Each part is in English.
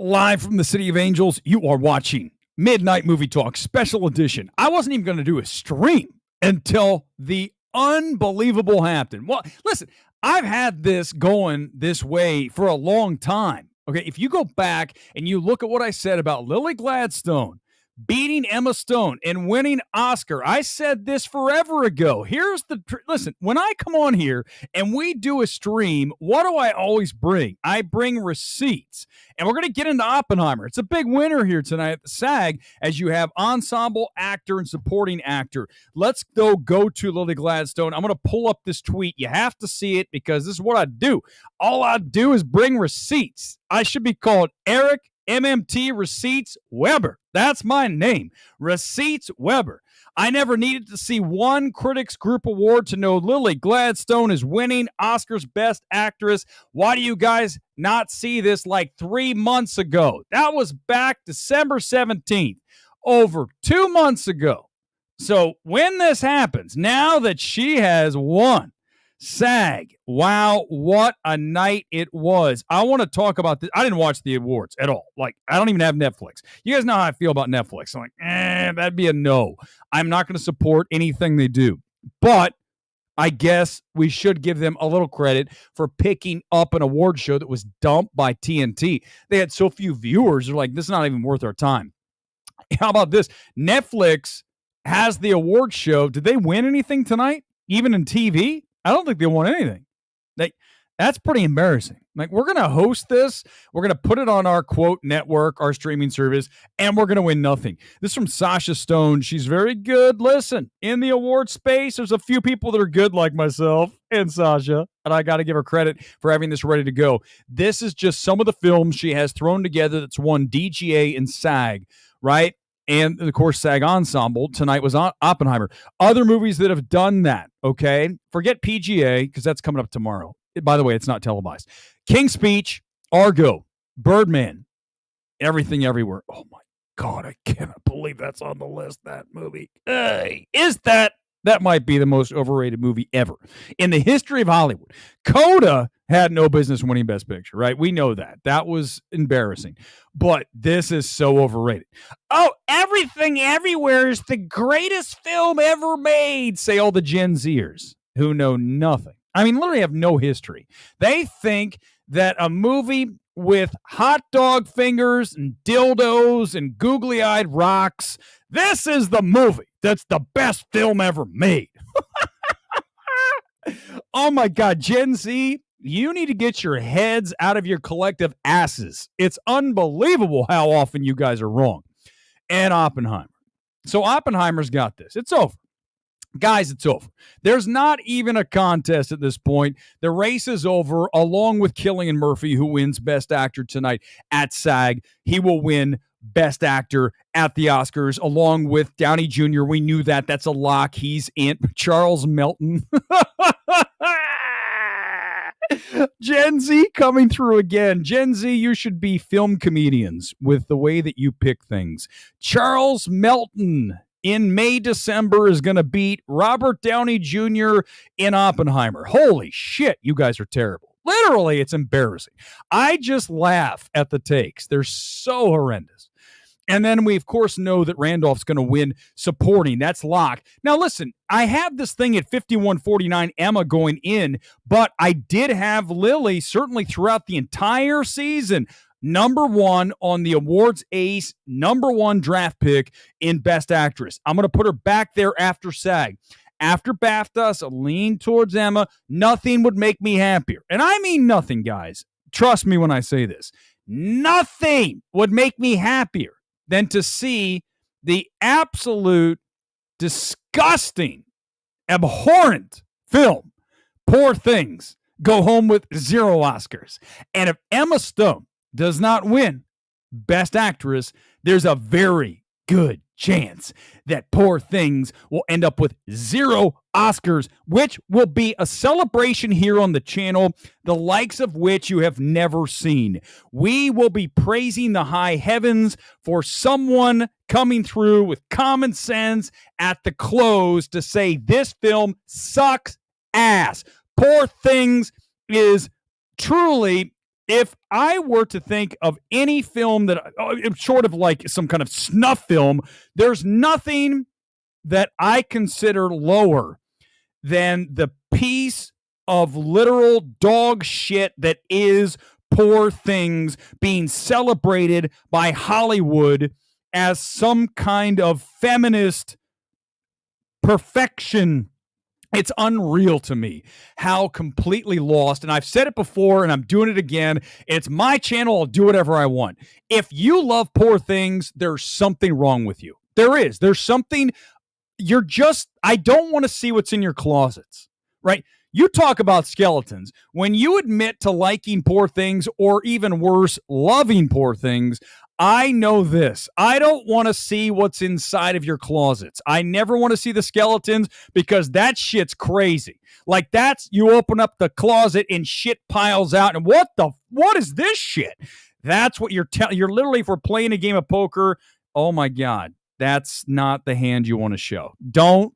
Live from the City of Angels, you are watching Midnight Movie Talk Special Edition. I wasn't even going to do a stream until the unbelievable happened. Well, listen, I've had this going this way for a long time. Okay, if you go back and you look at what I said about Lily Gladstone beating Emma Stone and winning Oscar, I said this forever ago. Listen, when I come on here and we do a stream, what do I always bring? I bring receipts. And we're going to get into Oppenheimer. It's a big winner here tonight at the SAG as you have ensemble actor and supporting actor. Let's go to Lily Gladstone. I'm going to pull up this tweet. You have to see it because this is what I do. All I do is bring receipts. I should be called Eric MMT Receipts Weber. That's my name, Receipts Weber. I never needed to see one Critics Group Award to know Lily Gladstone is winning Oscar's Best Actress. Why do you guys not see this like 3 months ago? That was back December 17th, over 2 months ago. So when this happens, now that she has won SAG, wow, what a night it was. I want to talk about this. I didn't watch the awards at all. Like, I don't even have Netflix. You guys know how I feel about Netflix. I'm like, that'd be a no. I'm not going to support anything they do. But I guess we should give them a little credit for picking up an award show that was dumped by TNT. They had so few viewers. They're like, this is not even worth our time. How about this? Netflix has the award show. Did they win anything tonight? Even in TV? I don't think they won anything. That's pretty embarrassing. Like, we're going to host this. We're going to put it on our, quote, network, our streaming service, and we're going to win nothing. This is from Sasha Stone. She's very good. Listen, in the award space, there's a few people that are good like myself and Sasha, and I got to give her credit for having this ready to go. This is just some of the films she has thrown together that's won DGA and SAG, right? And, of course, SAG Ensemble tonight was Oppenheimer. Other movies that have done that, okay? Forget PGA, because that's coming up tomorrow. By the way, it's not televised. King's Speech, Argo, Birdman, Everything Everywhere. Oh, my God, I cannot believe that's on the list, that movie. Hey, that might be the most overrated movie ever in the history of Hollywood. Coda had no business winning Best Picture, right? We know that. That was embarrassing. But this is so overrated. Oh, Everything Everywhere is the greatest film ever made, say all the Gen Zers who know nothing. I mean, literally have no history. They think that a movie with hot dog fingers and dildos and googly-eyed rocks, this is the movie that's the best film ever made. Oh, my God. Gen Z, you need to get your heads out of your collective asses. It's unbelievable how often you guys are wrong. And Oppenheimer. So Oppenheimer's got this. It's over. Guys, it's over. There's not even a contest at this point. The race is over, along with Cillian Murphy, who wins Best Actor tonight at SAG. He will win Best Actor at the Oscars, along with Downey Jr. We knew that. That's a lock. He's in. Charles Melton. Gen Z coming through again. Gen Z, you should be film comedians with the way that you pick things. Charles Melton in May, December is going to beat Robert Downey Jr. in Oppenheimer. Holy shit, you guys are terrible. Literally, it's embarrassing. I just laugh at the takes. They're so horrendous. And then we, of course, know that Randolph's going to win supporting. That's locked. Now, listen, I have this thing at 51-49 Emma going in, but I did have Lily certainly throughout the entire season number one on the awards ace, number one draft pick in Best Actress. I'm going to put her back there after SAG. After BAFTA, I lean towards Emma. Nothing would make me happier. And I mean nothing, guys. Trust me when I say this. Nothing would make me happier than to see the absolute disgusting, abhorrent film, Poor Things, go home with 0 Oscars. And if Emma Stone does not win Best Actress, there's a very good chance that Poor Things will end up with 0 Oscars, which will be a celebration here on the channel, the likes of which you have never seen. We will be praising the high heavens for someone coming through with common sense at the close to say this film sucks ass. Poor Things is truly If I were to think of any film that, short of like some kind of snuff film, there's nothing that I consider lower than the piece of literal dog shit that is Poor Things being celebrated by Hollywood as some kind of feminist perfection. It's unreal to me how completely lost, and I've said it before and I'm doing it again. It's my channel. I'll do whatever I want. If you love Poor Things, there's something wrong with you. There is. There's something. I don't want to see what's in your closets, right? You talk about skeletons. When you admit to liking Poor Things, or even worse, loving Poor Things, I know this. I don't want to see what's inside of your closets. I never want to see the skeletons, because that shit's crazy. Like, you open up the closet and shit piles out, and what is this shit? That's what you're literally, if we're playing a game of poker, oh my God. That's not the hand you want to show. Don't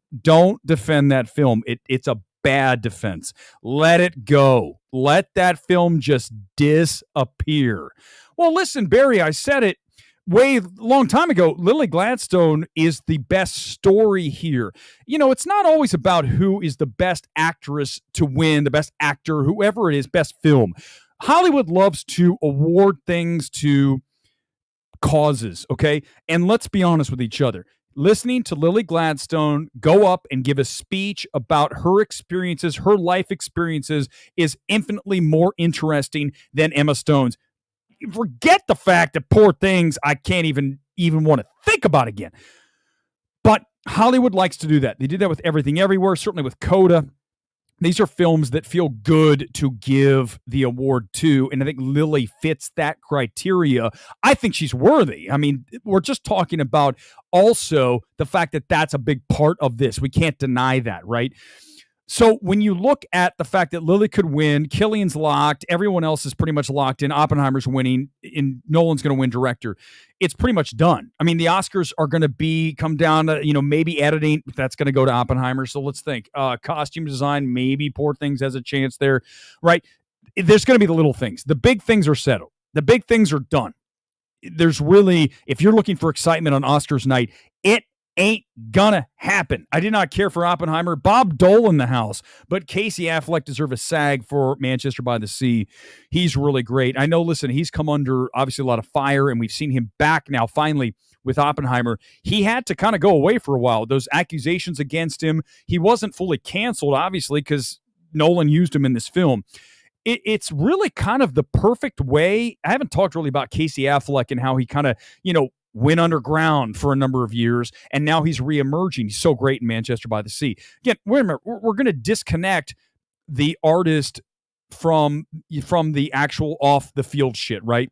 defend that film. It's a bad defense. Let it go. Let that film just disappear. Well, listen, Barry, I said it way long time ago. Lily Gladstone is the best story here. It's not always about who is the best actress to win, the best actor, whoever it is, best film. Hollywood loves to award things to causes, okay? And let's be honest with each other. Listening to Lily Gladstone go up and give a speech about her experiences, her life experiences, is infinitely more interesting than Emma Stone's. Forget the fact that Poor Things I can't even want to think about again. But Hollywood likes to do that. They did that with Everything Everywhere, certainly with Coda. These are films that feel good to give the award to, and I think Lily fits that criteria. I think she's worthy. I mean, we're just talking about also the fact that that's a big part of this. We can't deny that, right? So when you look at the fact that Lily could win, Cillian's locked, everyone else is pretty much locked in, Oppenheimer's winning, and Nolan's going to win director, it's pretty much done. I mean, the Oscars are going to come down to, maybe editing, that's going to go to Oppenheimer. So let's think, costume design, maybe Poor Things has a chance there, right? There's going to be the little things. The big things are settled. The big things are done. There's really, if you're looking for excitement on Oscars night, it ain't gonna happen. I did not care for Oppenheimer. Bob Dole in the house, but Casey Affleck deserves a SAG for Manchester by the Sea. He's really great. I know, listen, he's come under obviously a lot of fire, and we've seen him back now finally with Oppenheimer. He had to kind of go away for a while. Those accusations against him, he wasn't fully canceled, obviously, because Nolan used him in this film. It's really kind of the perfect way. I haven't talked really about Casey Affleck and how he kind of, went underground for a number of years, and now he's reemerging. He's so great in Manchester by the Sea. Again, wait a minute. We're going to disconnect the artist from the actual off the field shit, right?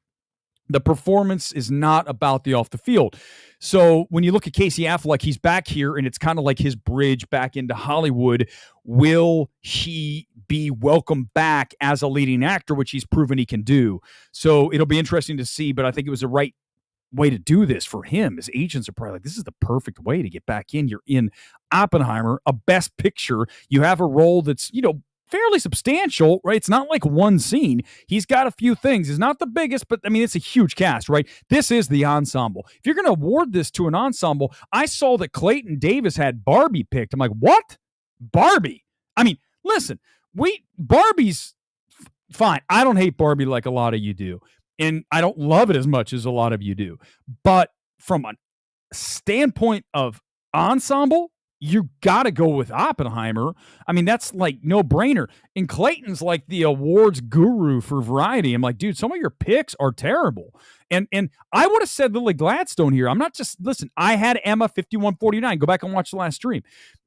The performance is not about the off the field. So when you look at Casey Affleck, he's back here, and it's kind of like his bridge back into Hollywood. Will he be welcomed back as a leading actor, which he's proven he can do? So it'll be interesting to see, but I think it was the right way to do this for him. His agents are probably like, this is the perfect way to get back in. You're in Oppenheimer, a best picture. You have a role that's, fairly substantial, right? It's not like one scene. He's got a few things. He's not the biggest, but I mean, it's a huge cast, right? This is the ensemble. If you're going to award this to an ensemble, I saw that Clayton Davis had Barbie picked. I'm like, what? Barbie? I mean, listen, Barbie's fine. I don't hate Barbie like a lot of you do. And I don't love it as much as a lot of you do. But from a standpoint of ensemble, you got to go with Oppenheimer. I mean, that's like no brainer. And Clayton's like the awards guru for Variety. I'm like, dude, some of your picks are terrible. And I would have said Lily Gladstone here. I'm not just, listen, I had Emma 51-49. Go back and watch the last stream.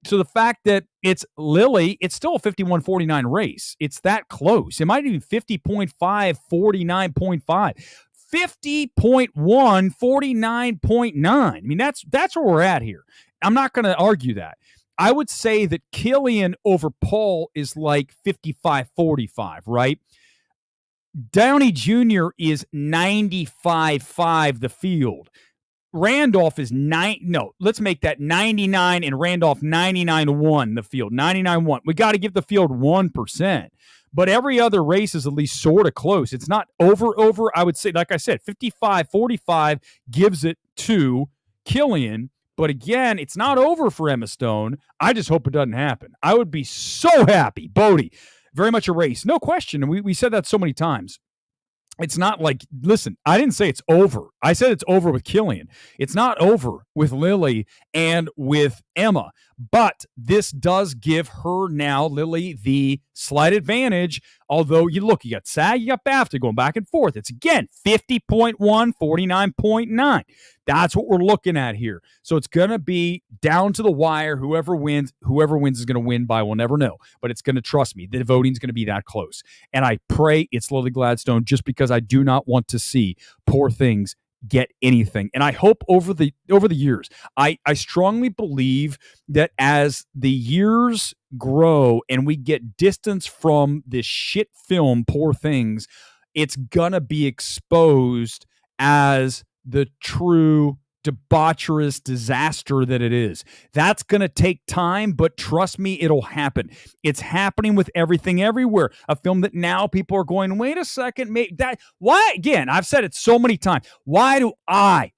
So the fact that it's Lily, it's still a 51-49 race. It's that close. It might even 50.5, 49.5. 50.1, 49.9. I mean, that's where we're at here. I'm not going to argue that. I would say that Cillian over Paul is like 55-45, right? Downey Jr. is 95-5 the field. Randolph is let's make that 99 and Randolph 99-1 the field. 99-1. We got to give the field 1%. but every other race is at least sort of close. It's not over. I would say, like I said, 55-45 gives it to Killian. But again, it's not over for Emma Stone. I just hope it doesn't happen. I would be so happy. Bodie, very much a race. No question. And we said that so many times. It's not like, listen, I didn't say it's over. I said it's over with Killian. It's not over with Lily and with Emma. But this does give her now, Lily, the slight advantage. Although, you got SAG, you got BAFTA going back and forth. It's, again, 50.1, 49.9. That's what we're looking at here. So it's going to be down to the wire. Whoever wins is going to win by, we'll never know. But it's going to, trust me, the voting's going to be that close. And I pray it's Lily Gladstone, just because I do not want to see Poor Things get anything. And I hope over the years, I strongly believe that as the years grow and we get distance from this shit film, Poor Things, it's gonna be exposed as the true debaucherous disaster that it is. That's going to take time, but trust me, it'll happen. It's happening with Everything Everywhere, a film that now people are going, wait a second, why? Again, I've said it so many times. Why do I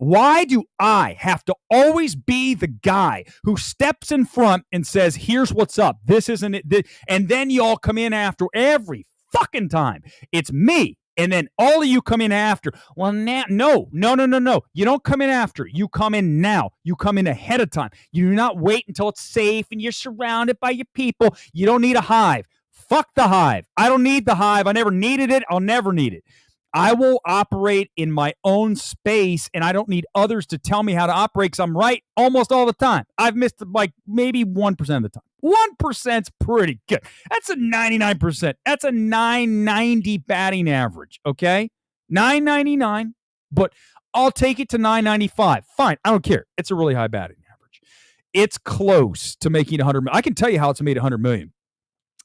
have to always be the guy who steps in front and says, here's what's up. This isn't it. And then y'all come in after every fucking time. It's me. And then all of you come in after. Well, now, no. You don't come in after. You come in now. You come in ahead of time. You do not wait until it's safe and you're surrounded by your people. You don't need a hive. Fuck the hive. I don't need the hive. I never needed it. I'll never need it. I will operate in my own space, and I don't need others to tell me how to operate, because I'm right almost all the time. I've missed like maybe 1% of the time. 1%'s pretty good. That's a 99%. That's a 990 batting average, okay? 999, but I'll take it to 995. Fine, I don't care. It's a really high batting average. It's close to making 100 million. I can tell you how it's made 100 million.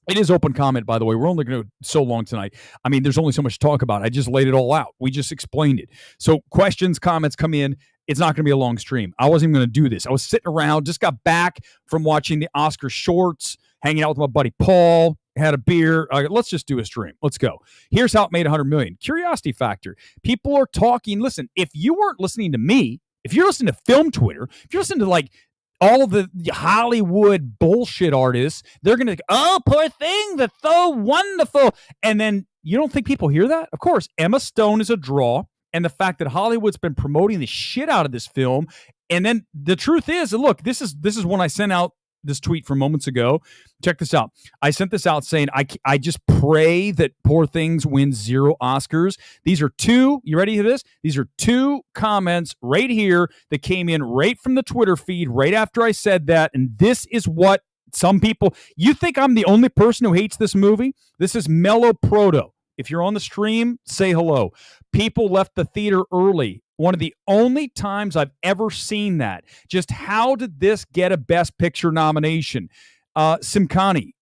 It is open comment, by the way. We're only going to go so long tonight. I mean, there's only so much to talk about. I just laid it all out. We just explained it. So questions, comments come in. It's not going to be a long stream. I wasn't even going to do this. I was sitting around, just got back from watching the Oscar shorts, hanging out with my buddy Paul, had a beer. Let's just do a stream. Let's go. Here's how it made 100 million. Curiosity factor. People are talking. Listen, if you weren't listening to me, if you're listening to Film Twitter, if you're listening to like all the Hollywood bullshit artists, they're going to, oh, poor thing, that's so wonderful. And then you don't think people hear that? Of course, Emma Stone is a draw. And the fact that Hollywood's been promoting the shit out of this film. And then the truth is, look, this is when I sent out this tweet from moments ago. Check this out. I sent this out saying, I just pray that Poor Things wins 0 Oscars. These are 2, you ready for this? These are 2 comments right here that came in right from the Twitter feed right after I said that. And this is what some people, you think I'm the only person who hates this movie? This is Mellow Proto. If you're on the stream, say hello. People left the theater early. One of the only times I've ever seen that. Just how did this get a Best Picture nomination? Simkani.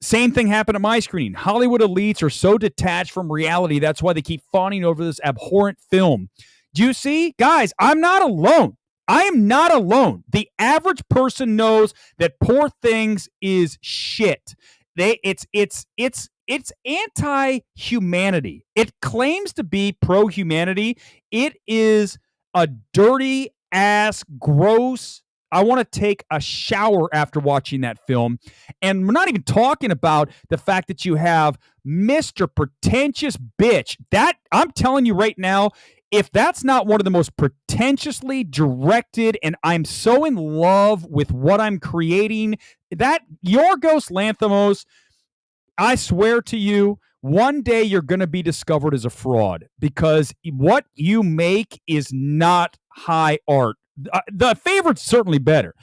Same thing happened at my screening. Hollywood elites are so detached from reality. That's why they keep fawning over this abhorrent film. Do you see? Guys, I'm not alone. I am not alone. The average person knows that Poor Things is shit. It's anti-humanity. It claims to be pro-humanity. It is a dirty ass, gross. I want to take a shower after watching that film. And we're not even talking about the fact that you have Mr. Pretentious Bitch. That, I'm telling you right now, if that's not one of the most pretentiously directed, and I'm so in love with what I'm creating, that Yorgos Lanthimos, I swear to you, one day you're going to be discovered as a fraud, because what you make is not high art. The Favorite's certainly better.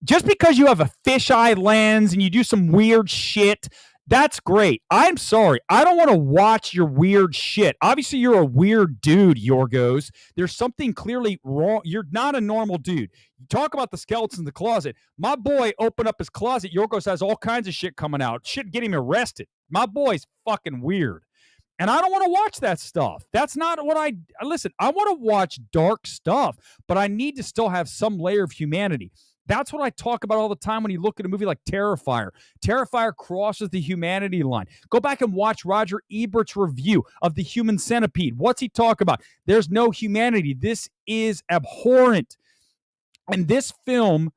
Just because you have a fisheye lens and you do some weird shit, that's great. I'm sorry. I don't want to watch your weird shit. Obviously, you're a weird dude, Yorgos. There's something clearly wrong. You're not a normal dude. You talk about the skeletons in the closet. My boy opened up his closet. Yorgos has all kinds of shit coming out. Shit getting him arrested. My boy's fucking weird. And I don't want to watch that stuff. That's not what listen, I want to watch dark stuff, but I need to still have some layer of humanity. That's what I talk about all the time when you look at a movie like Terrifier. Terrifier crosses the humanity line. Go back and watch Roger Ebert's review of The Human Centipede. What's he talk about? There's no humanity. This is abhorrent. And this film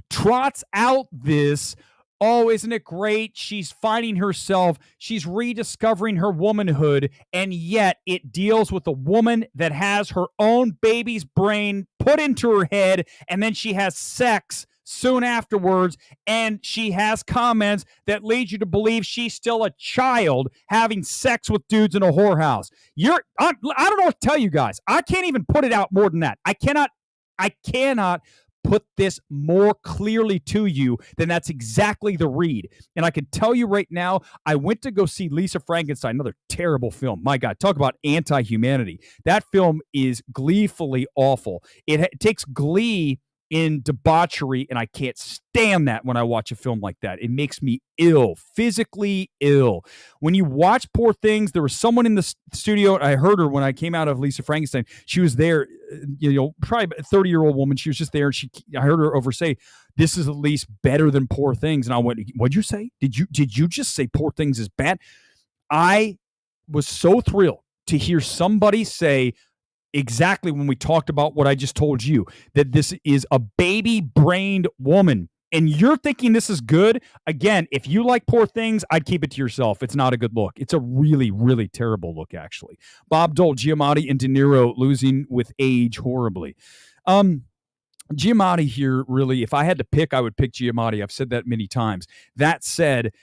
trots out this, oh, isn't it great? She's finding herself. She's rediscovering her womanhood. And yet it deals with a woman that has her own baby's brain put into her head. And then she has sex soon afterwards. And she has comments that lead you to believe she's still a child having sex with dudes in a whorehouse. I don't know what to tell you guys. I can't even put it out more than that. I cannot put this more clearly to you than that's exactly the read. And I can tell you right now, I went to go see Lisa Frankenstein, another terrible film. My God, talk about anti-humanity. That film is gleefully awful. It takes glee in debauchery, and I can't stand that when I watch a film like that. It makes me ill, physically ill. When you watch Poor Things, there was someone in the studio, I heard her when I came out of Lisa Frankenstein. She was there, probably a 30-year-old woman. She was just there, and I heard her over say, this is at least better than Poor Things. And I went, what'd you say? Did you just say Poor Things is bad? I was so thrilled to hear somebody say, exactly when we talked about what I just told you, that this is a baby-brained woman, and you're thinking this is good. Again, if you like Poor Things, I'd keep it to yourself. It's not a good look. It's a really, really terrible look, actually. Bob Dole, Giamatti, and De Niro losing with age horribly. Giamatti here, really, if I had to pick, I would pick Giamatti. I've said that many times. That said,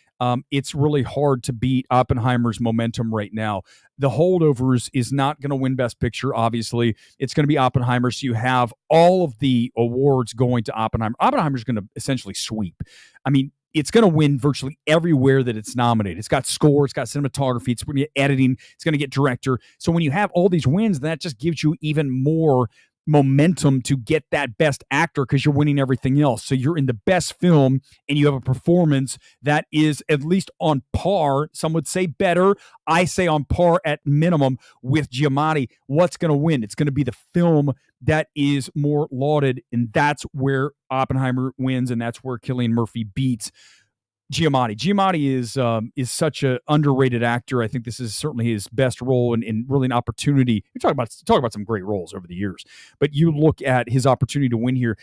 it's really hard to beat Oppenheimer's momentum right now. The Holdovers is not going to win Best Picture, obviously. It's going to be Oppenheimer, so you have all of the awards going to Oppenheimer. Oppenheimer's going to essentially sweep. I mean, it's going to win virtually everywhere that it's nominated. It's got score, it's got cinematography, it's going to get editing, it's going to get director. So when you have all these wins, that just gives you even more momentum to get that best actor because you're winning everything else. So you're in the best film and you have a performance that is at least on par. Some would say better. I say on par at minimum with Giamatti. What's going to win? It's going to be the film that is more lauded, and that's where Oppenheimer wins, and that's where Cillian Murphy beats Giamatti. Giamatti is such an underrated actor. I think this is certainly his best role and really an opportunity. We talk about some great roles over the years, but you look at his opportunity to win here.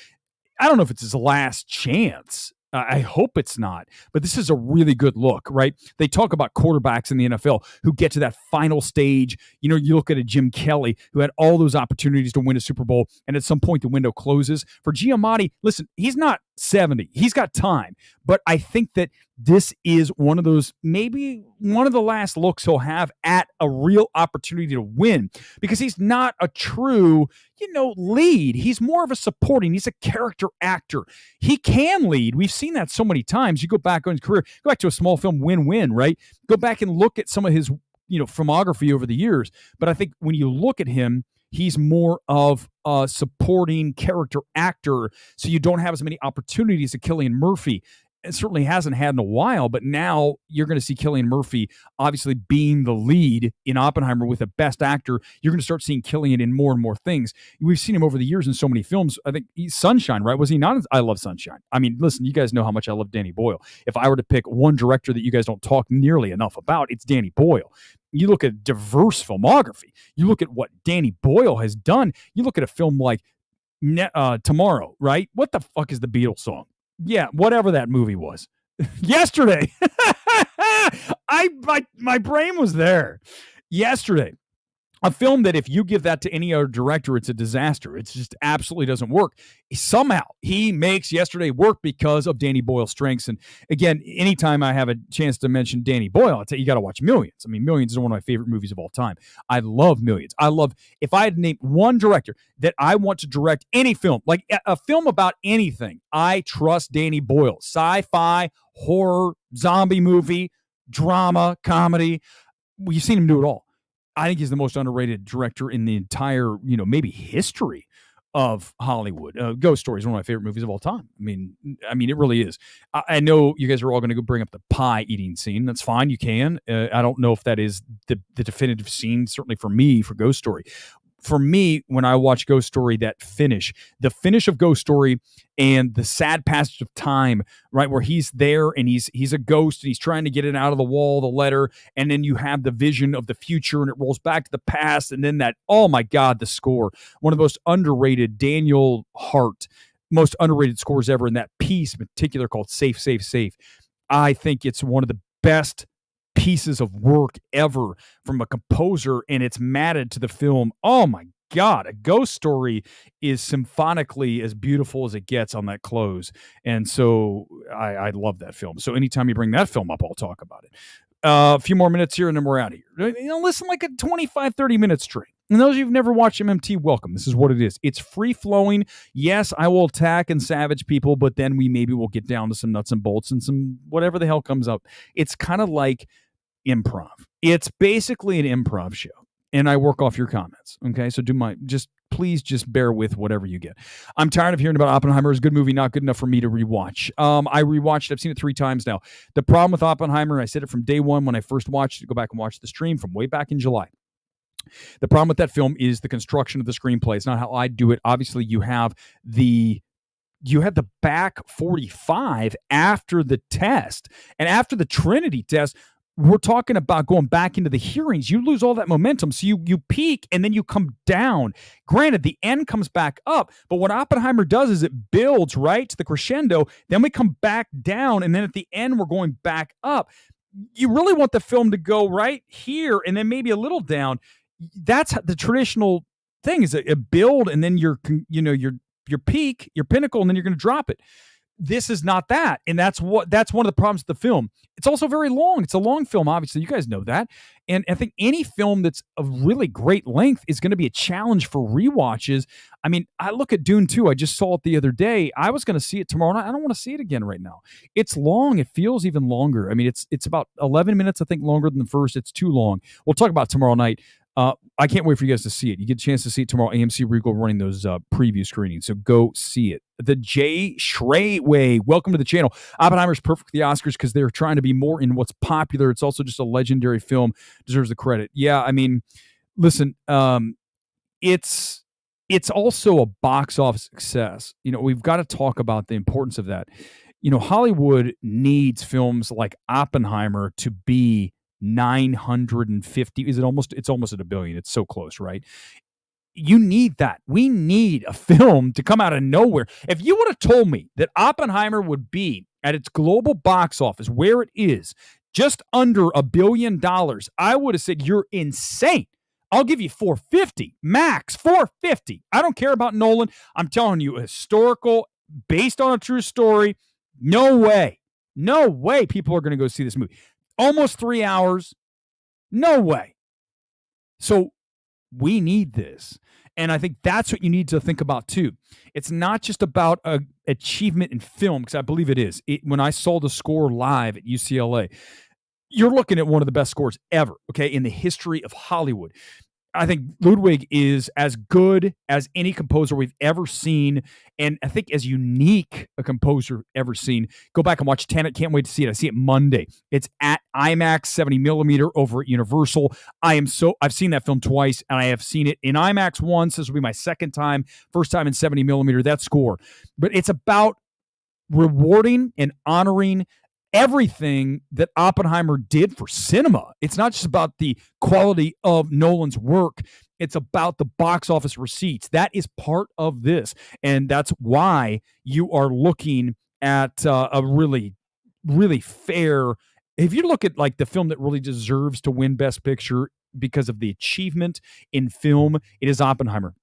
I don't know if it's his last chance. I hope it's not, but this is a really good look, right? They talk about quarterbacks in the NFL who get to that final stage. You look at a Jim Kelly who had all those opportunities to win a Super Bowl, and at some point the window closes. For Giamatti, listen, he's not 70. He's got time, but I think that this is one of those, maybe one of the last looks he'll have at a real opportunity to win, because he's not a true, lead. He's more of a supporting. He's a character actor. He can lead. We've seen that so many times. You go back on his career, go back to a small film, Win-Win, right? Go back and look at some of his, filmography over the years. But I think when you look at him, he's more of a supporting character actor, so you don't have as many opportunities as Cillian Murphy. It certainly hasn't had in a while, but now you're going to see Cillian Murphy obviously being the lead in Oppenheimer with a best actor. You're going to start seeing Cillian in more and more things. We've seen him over the years in so many films. I think he's Sunshine, right? Was he not? I love Sunshine. I mean, listen, you guys know how much I love Danny Boyle. If I were to pick one director that you guys don't talk nearly enough about, it's Danny Boyle. You look at diverse filmography. You look at what Danny Boyle has done. You look at a film like Tomorrow, right? What the fuck is the Beatles song? Yeah, whatever that movie was. Yesterday. My brain was there. Yesterday. A film that if you give that to any other director, it's a disaster. It just absolutely doesn't work. Somehow he makes Yesterday work because of Danny Boyle's strengths. And again, anytime I have a chance to mention Danny Boyle, I'll tell you, you got to watch Millions. I mean, Millions is one of my favorite movies of all time. I love Millions. If I had named one director that I want to direct any film, like a film about anything, I trust Danny Boyle. Sci-fi, horror, zombie movie, drama, comedy. Well, you've seen him do it all. I think he's the most underrated director in the entire, maybe history of Hollywood. Ghost Story is one of my favorite movies of all time. I mean, it really is. I know you guys are all going to go bring up the pie eating scene. That's fine. You can. I don't know if that is the definitive scene, certainly for me, for Ghost Story. for me, when I watch Ghost Story, the finish of Ghost Story and the sad passage of time, right, where he's there and he's a ghost and he's trying to get it out of the wall, the letter, and then you have the vision of the future and it rolls back to the past, and then that, oh my God, the score, one of the most underrated, Daniel Hart, most underrated scores ever, in that piece in particular called Safe, Safe, Safe. I think it's one of the best pieces of work ever from a composer, and it's matted to the film. Oh my God, A Ghost Story is symphonically as beautiful as it gets on that close. And so I love that film. So anytime you bring that film up, I'll talk about it. A few more minutes here and then we're out of here. Listen, like a 25, 30 minute straight. And those of you who've never watched MMT, welcome. This is what it is. It's free-flowing. Yes, I will attack and savage people, but then maybe we'll get down to some nuts and bolts and some whatever the hell comes up. It's kind of like improv. It's basically an improv show. And I work off your comments. Okay. So please just bear with whatever you get. I'm tired of hearing about Oppenheimer. It's a good movie, not good enough for me to rewatch. I rewatched it. I've seen it 3 times now. The problem with Oppenheimer, I said it from day one when I first watched it, go back and watch the stream from way back in July. The problem with that film is the construction of the screenplay. It's not how I do it. Obviously, you have the back 45 after the test. And after the Trinity test, we're talking about going back into the hearings. You lose all that momentum. So you peak and then you come down. Granted, the end comes back up. But what Oppenheimer does is it builds right to the crescendo. Then we come back down. And then at the end, we're going back up. You really want the film to go right here and then maybe a little down. That's the traditional thing, is a build and then your peak, your pinnacle, and then you're going to drop it. This is not that. And that's one of the problems with the film. It's also very long. It's a long film, obviously. You guys know that. And I think any film that's of really great length is going to be a challenge for rewatches. I mean, I look at Dune 2. I just saw it the other day. I was going to see it tomorrow night. I don't want to see it again right now. It's long. It feels even longer. I mean, it's about 11 minutes, I think, longer than the first. It's too long. We'll talk about it tomorrow night. I can't wait for you guys to see it. You get a chance to see it tomorrow. AMC Regal running those preview screenings, so go see it. The Jay Shrey Way, welcome to the channel. Oppenheimer's perfect for the Oscars because they're trying to be more in what's popular. It's also just a legendary film, deserves the credit. Yeah, I mean, listen, it's also a box office success. We've got to talk about the importance of that. Hollywood needs films like Oppenheimer to be 950. It's almost at $1 billion. It's so close, right? You need that. We need a film to come out of nowhere. If you would have told me that Oppenheimer would be at its global box office where it is, just under $1 billion, I would have said you're insane. I'll give you 450 max, 450. I don't care about Nolan. I'm telling you, historical, based on a true story. No way people are going to go see this movie. Almost 3 hours. No way. So we need this. And I think that's what you need to think about too. It's not just about achievement in film, because I believe it is. When I saw the score live at UCLA, you're looking at one of the best scores ever, okay, in the history of Hollywood. I think Ludwig is as good as any composer we've ever seen, and I think as unique a composer ever seen. Go back and watch Tenet. Can't wait to see it. I see it Monday. It's at IMAX 70mm over at Universal. I've seen that film twice, and I have seen it in IMAX once. This will be my second time. First time in 70mm. That score, but it's about rewarding and honoring everything that Oppenheimer did for cinema. It's not just about the quality of Nolan's work. It's about the box office receipts. That is part of this. And that's why you are looking at a really, really fair, if you look at like the film that really deserves to win Best Picture because of the achievement in film, it is Oppenheimer.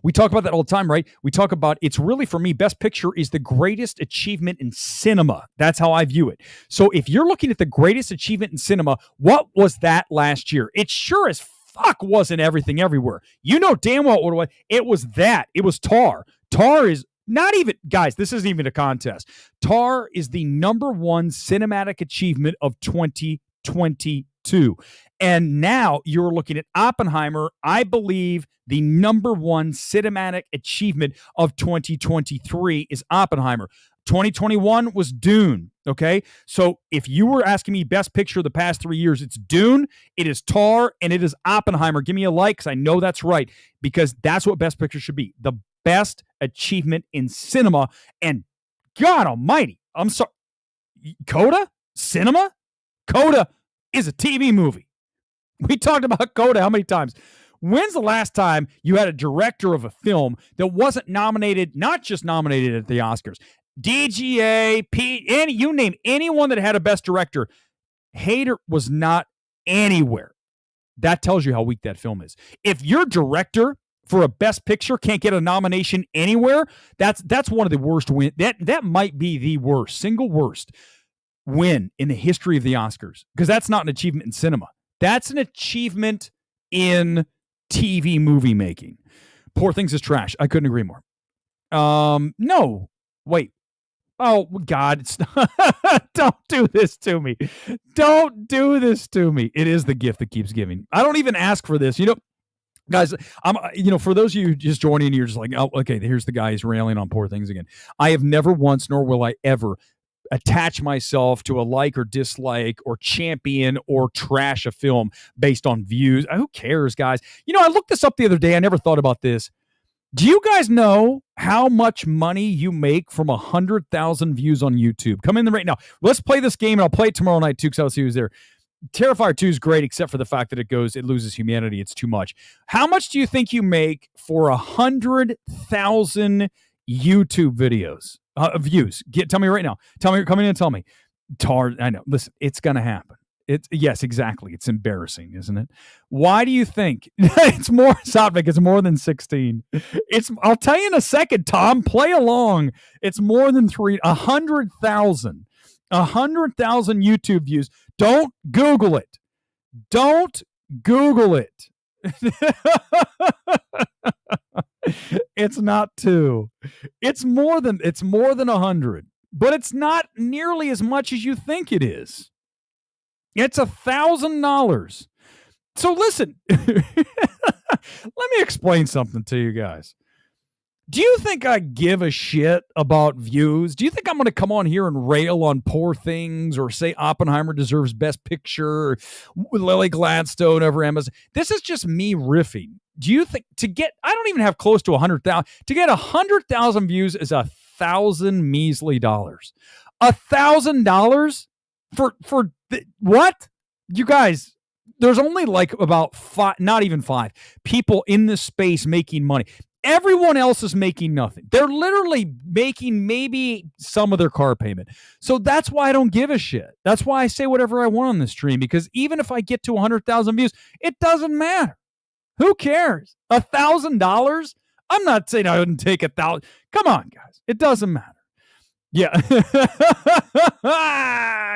We talk about that all the time, right? We talk about, it's really, for me, Best Picture is the greatest achievement in cinema. That's how I view it. So if you're looking at the greatest achievement in cinema, what was that last year? It sure as fuck wasn't Everything Everywhere. You know damn well what it was. It was that. It was Tar. Tar is not even, guys, this isn't even a contest. Tar is the #1 cinematic achievement of 2022. And now you're looking at Oppenheimer, I believe the #1 cinematic achievement of 2023 is Oppenheimer. 2021 was Dune. Okay. So if you were asking me best picture of the past 3 years, it's Dune, it is Tar, and it is Oppenheimer. Give me a like, because I know that's right, because that's what best picture should be. The best achievement in cinema. And God almighty, I'm sorry. Coda? Cinema? Coda is a TV movie. We talked about Coda how many times? When's the last time you had a director of a film that wasn't nominated, not just nominated at the Oscars, DGA, you name anyone that had a best director? Hader was not anywhere. That tells you how weak that film is. If your director for a best picture can't get a nomination anywhere, that's one of the worst win. That might be the worst, single worst win in the history of the Oscars, because that's not an achievement in cinema. That's an achievement in TV movie making. Poor Things is trash. I couldn't agree more. No, wait. Oh God, don't do this to me. Don't do this to me. It is the gift that keeps giving. I don't even ask for this. Guys, for those of you just joining, you're just like, oh, okay, here's the guy who's railing on Poor Things again. I have never once, nor will I ever, attach myself to a like or dislike or champion or trash a film based on views. Who cares, guys? I looked this up the other day. I never thought about this. Do you guys know how much money you make from 100,000 views on YouTube? Come in right now. Let's play this game, and I'll play it tomorrow night too, because I'll see who's there. Terrifier 2 is great, except for the fact that it loses humanity. It's too much. How much do you think you make for 100,000 YouTube videos? Views. Tell me right now. Come in and tell me. Tar, I know. Listen, it's going to happen. Yes, exactly. It's embarrassing, isn't it? Why do you think it's more? Sopnik, it's more than 16. I'll tell you in a second, Tom. Play along. It's more than 100,000. 100,000 YouTube views. Don't Google it. Don't Google it. It's not 2. It's more than 100, but it's not nearly as much as you think it is. It's $1,000. So listen, let me explain something to you guys. Do you think I give a shit about views? Do you think I'm going to come on here and rail on Poor Things or say Oppenheimer deserves Best Picture or Lily Gladstone over Amazon? This is just me riffing. Do you think I don't even have close to 100,000. To get 100,000 views is $1,000 measly dollars. $1,000 for what? You guys, there's only like about 5, not even 5 people in this space making money. Everyone else is making nothing. They're literally making maybe some of their car payment. So that's why I don't give a shit. That's why I say whatever I want on this stream, because even if I get to 100,000 views, it doesn't matter. Who cares? $1,000? I'm not saying I wouldn't take 1,000. Come on, guys. It doesn't matter. Yeah.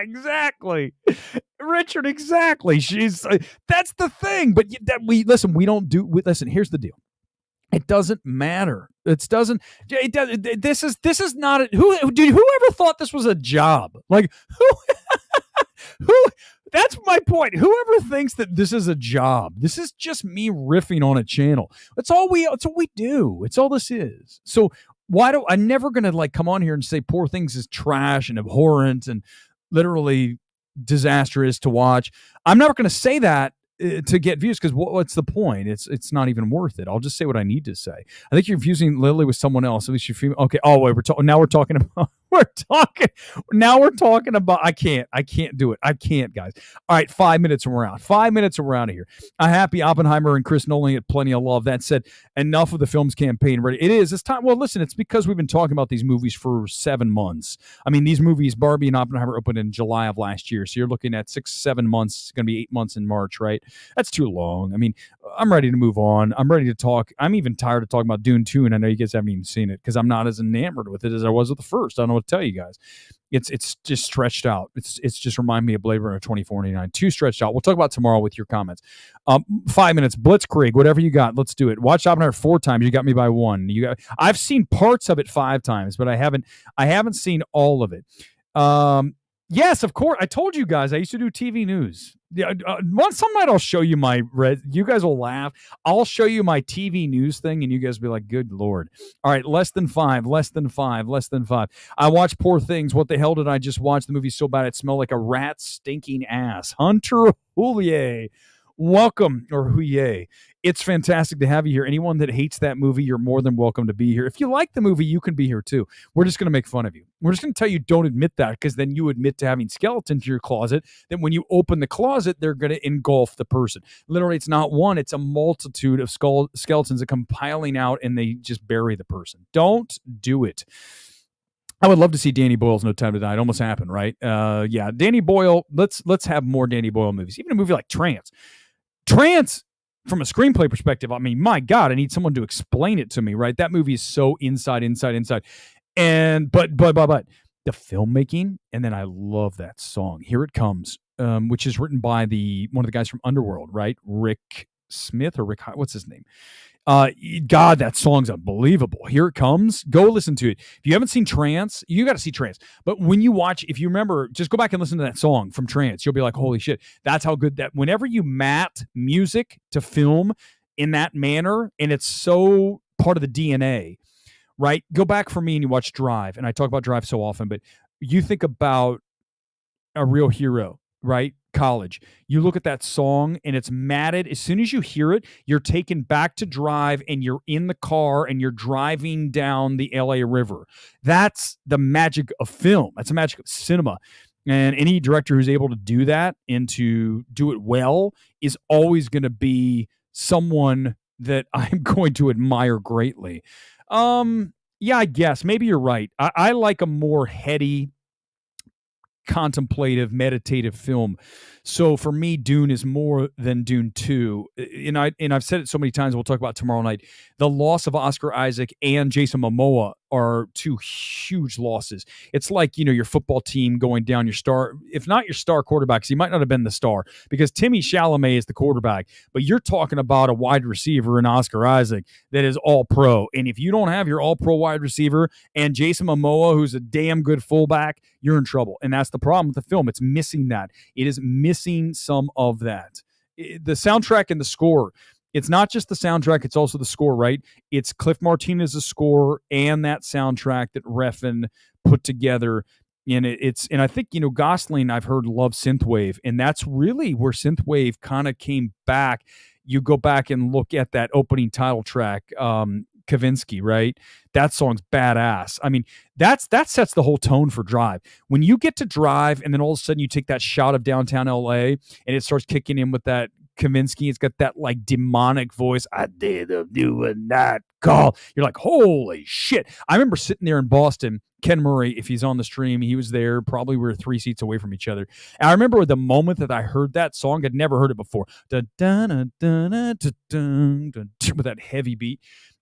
Exactly. Richard, exactly. That's the thing. But listen, here's the deal. It doesn't matter. This is not whoever thought this was a job? Like who that's my point. Whoever thinks that this is a job, this is just me riffing on a channel. That's all we do. It's all this is. So I'm never going to come on here and say Poor Things is trash and abhorrent and literally disastrous to watch. I'm never going to say that to get views, because what's the point? It's not even worth it. I'll just say what I need to say. I think you're confusing Lily with someone else. At least you're female. Okay. Oh wait, we're talking about. I can't do it. I can't, guys. All right, 5 minutes and we're out. 5 minutes and we're out of here. I'm happy Oppenheimer and Chris Nolan get plenty of love. That said, enough of the film's campaign. Ready? It is. It's time. Well, listen, it's because we've been talking about these movies for 7 months. I mean, these movies, Barbie and Oppenheimer, opened in July of last year. So you're looking at 6-7 months. It's going to be 8 months in March, right? That's too long. I mean, I'm ready to move on. I'm ready to talk. I'm even tired of talking about Dune 2, and I know you guys haven't even seen it because I'm not as enamored with it as I was with the first. I don't know what to tell you guys. It's just stretched out. It's just remind me of Blade Runner 2049. Too stretched out. We'll talk about tomorrow with your comments. 5 minutes, Blitzkrieg, whatever you got. Let's do it. Watch Oppenheimer 4 times. You got me by 1. I've seen parts of it 5 times, but I haven't seen all of it. Yes, of course. I told you guys I used to do TV news. Yeah, some night I'll show you my red. You guys will laugh. I'll show you my TV news thing, and you guys will be like, "Good Lord!" All right, less than five. I watched Poor Things. What the hell did I just watch? The movie's so bad it smelled like a rat's stinking ass. Hunter Houllier, welcome, or Houllier. It's fantastic to have you here. Anyone that hates that movie, you're more than welcome to be here. If you like the movie, you can be here too. We're just going to make fun of you. We're just going to tell you don't admit that, because then you admit to having skeletons in your closet. Then when you open the closet, they're going to engulf the person. Literally, it's not one, it's a multitude of skeletons that come piling out, and they just bury the person. Don't do it. I would love to see Danny Boyle's No Time to Die. It almost happened, right? Yeah, Danny Boyle. Let's have more Danny Boyle movies. Even a movie like Trance. From a screenplay perspective, I mean, my God, I need someone to explain it to me, right? That movie is so inside. And but the filmmaking, and then I love that song, Here It Comes, which is written by one of the guys from Underworld, right? Rick Smith or what's his name? God, that song's unbelievable. Here It Comes. Go listen to it. If you haven't seen Trance, you got to see Trance. But when you watch, if you remember, just go back and listen to that song from Trance. You'll be like, holy shit. That's how good that, whenever you mat music to film in that manner, and it's so part of the DNA, right? Go back for me and you watch Drive. And I talk about Drive so often, but you think about A Real Hero, right? College. You look at that song and it's matted. As soon as you hear it, you're taken back to Drive, and you're in the car and you're driving down the LA River. That's the magic of film. That's the magic of cinema. And any director who's able to do that and to do it well is always going to be someone that I'm going to admire greatly. Yeah, I guess maybe you're right. I like a more heady, contemplative, meditative film. So for me, Dune is more than Dune 2. And I've said it so many times, we'll talk about tomorrow night. The loss of Oscar Isaac and Jason Momoa are two huge losses. It's like, your football team going down your star, if not your star quarterback, because he might not have been the star, because Timmy Chalamet is the quarterback, but you're talking about a wide receiver in Oscar Isaac that is all pro. And if you don't have your all pro wide receiver and Jason Momoa, who's a damn good fullback, you're in trouble. And that's the problem with the film. It's missing that. It is missing some of that. The soundtrack and the score, it's not just the soundtrack, it's also the score, right? It's Cliff Martinez's score and that soundtrack that Refn put together. And and I think, Gosling, I've heard, loves synthwave, and that's really where synthwave kind of came back. You go back and look at that opening title track, Kavinsky, right? That song's badass. I mean, that sets the whole tone for Drive. When you get to Drive, and then all of a sudden you take that shot of downtown LA, and it starts kicking in with that Kavinsky, it's got that like demonic voice. I did a doing that call. You're like, holy shit. I remember sitting there in Boston. Ken Murray, if he's on the stream, he was there. Probably we were 3 seats away from each other. And I remember the moment that I heard that song, I'd never heard it before. With that heavy beat.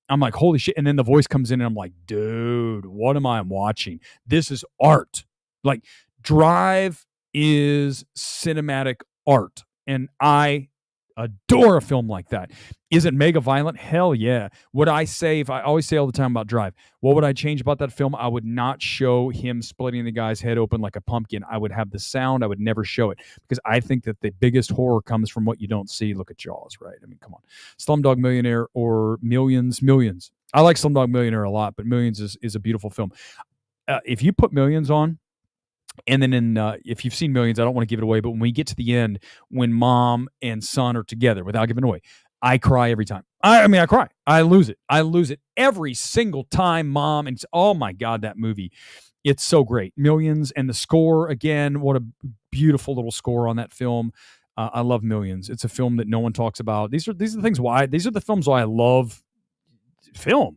I'm like, holy shit. And then the voice comes in and I'm like, dude, what am I watching? This is art. Like, Drive is cinematic art. And I adore a film like that. Is it mega violent? Hell yeah. Would I say, I always say all the time about Drive, what would I change about that film? I would not show him splitting the guy's head open like a pumpkin. I would have the sound. I would never show it, because I think that the biggest horror comes from what you don't see. Look at Jaws, right? I mean, come on. Slumdog Millionaire or Millions. I like Slumdog Millionaire a lot, but Millions is a beautiful film. If you put Millions on, and then if you've seen Millions, I don't want to give it away, but when we get to the end, when mom and son are together, without giving it away, I cry every time. I cry. I lose it every single time, mom. And oh my God, that movie. It's so great. Millions, and the score, again, what a beautiful little score on that film. I love Millions. It's a film that no one talks about. These are the films why I love film.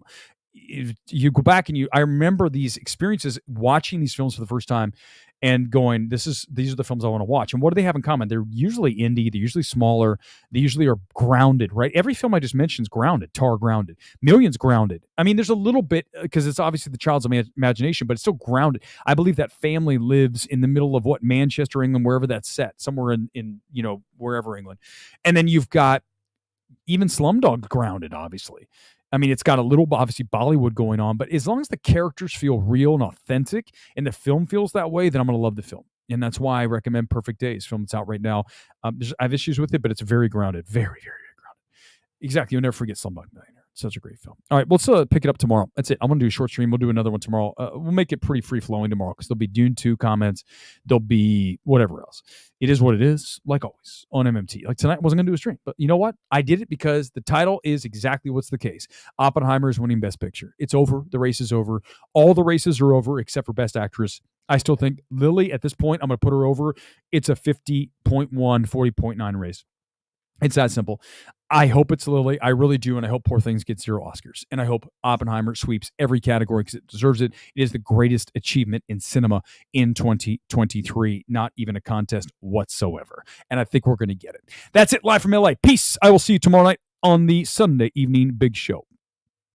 You go back and I remember these experiences watching these films for the first time and going, these are the films I want to watch. And what do they have in common? They're usually indie. They're usually smaller. They usually are grounded, right? Every film I just mentioned is grounded. Tar, grounded. Millions, grounded. I mean, there's a little bit, because it's obviously the child's imagination, but it's still grounded. I believe that family lives in the middle of Manchester, England, wherever that's set, somewhere in wherever England. And then you've got even Slumdog grounded, obviously. I mean, it's got a little, obviously, Bollywood going on, but as long as the characters feel real and authentic and the film feels that way, then I'm going to love the film. And that's why I recommend Perfect Days, film that's out right now. I have issues with it, but it's very grounded, very, very, very grounded. Exactly. You'll never forget Slumdog Millionaire. Such a great film. All right, let's pick it up tomorrow. That's it. I'm going to do a short stream. We'll do another one tomorrow. We'll make it pretty free-flowing tomorrow because there'll be Dune 2 comments. There'll be whatever else. It is what it is, like always, on MMT. Like tonight, I wasn't going to do a stream. But you know what? I did it because the title is exactly what's the case. Oppenheimer is winning Best Picture. It's over. The race is over. All the races are over except for Best Actress. I still think Lily, at this point, I'm going to put her over. It's a 50.1, 40.9 race. It's that simple. I hope it's Lily. I really do. And I hope Poor Things gets 0 Oscars. And I hope Oppenheimer sweeps every category because it deserves it. It is the greatest achievement in cinema in 2023. Not even a contest whatsoever. And I think we're going to get it. That's it. Live from LA. Peace. I will see you tomorrow night on the Sunday evening Big Show.